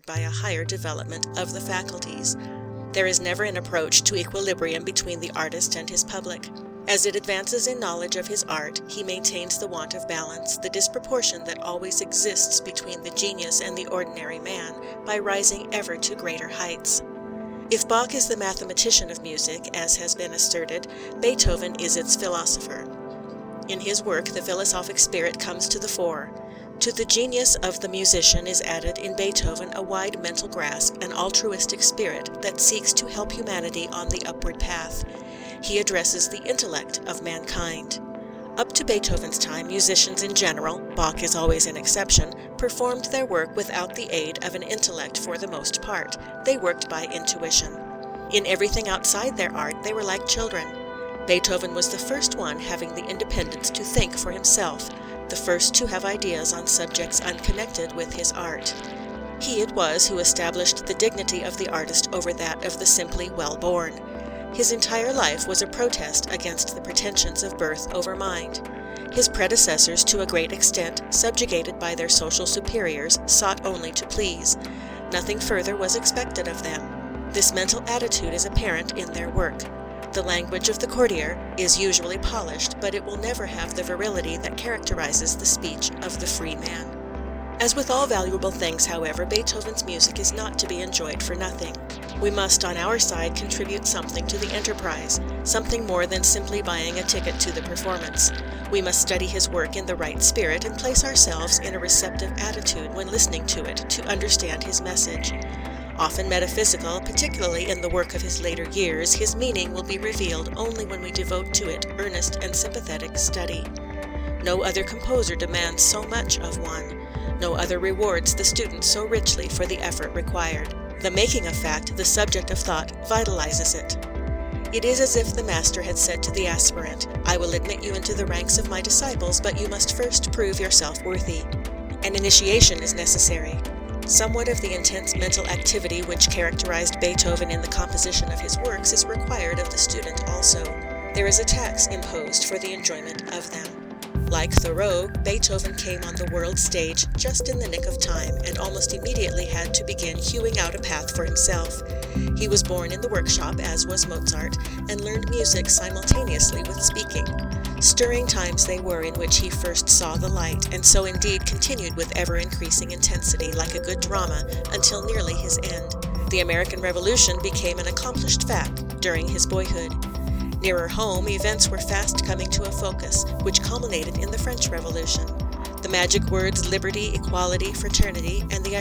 by a higher development of the faculties. There is never an approach to equilibrium between the artist and his public. As it advances in knowledge of his art, he maintains the want of balance, the disproportion that always exists between the genius and the ordinary man, by rising ever to greater heights. If Bach is the mathematician of music, as has been asserted, Beethoven is its philosopher. In his work, the philosophic spirit comes to the fore. To the genius of the musician is added in Beethoven a wide mental grasp, an altruistic spirit that seeks to help humanity on the upward path. He addresses the intellect of mankind. Up to Beethoven's time, musicians in general, Bach is always an exception, performed their work without the aid of an intellect for the most part. They worked by intuition. In everything outside their art, they were like children. Beethoven was the first one having the independence to think for himself, the first to have ideas on subjects unconnected with his art. He it was who established the dignity of the artist over that of the simply well-born. His entire life was a protest against the pretensions of birth over mind. His predecessors, to a great extent, subjugated by their social superiors, sought only to please. Nothing further was expected of them. This mental attitude is apparent in their work. The language of the courtier is usually polished, but it will never have the virility that characterizes the speech of the free man. As with all valuable things, however, Beethoven's music is not to be enjoyed for nothing. We must, on our side, contribute something to the enterprise, something more than simply buying a ticket to the performance. We must study his work in the right spirit and place ourselves in a receptive attitude when listening to it, to understand his message. Often metaphysical, particularly in the work of his later years, his meaning will be revealed only when we devote to it earnest and sympathetic study. No other composer demands so much of one. No other rewards the student so richly for the effort required. The making of fact, the subject of thought, vitalizes it. It is as if the master had said to the aspirant, "I will admit you into the ranks of my disciples, but you must first prove yourself worthy." An initiation is necessary. Somewhat of the intense mental activity which characterized Beethoven in the composition of his works is required of the student also. There is a tax imposed for the enjoyment of them. Like Thoreau, Beethoven came on the world stage just in the nick of time, and almost immediately had to begin hewing out a path for himself. He was born in the workshop, as was Mozart, and learned music simultaneously with speaking. Stirring times they were in which he first saw the light, and so indeed continued with ever-increasing intensity, like a good drama, until nearly his end. The American Revolution became an accomplished fact during his boyhood. Nearer home, events were fast coming to a focus, which culminated in the French Revolution. The magic words liberty, equality, fraternity, and the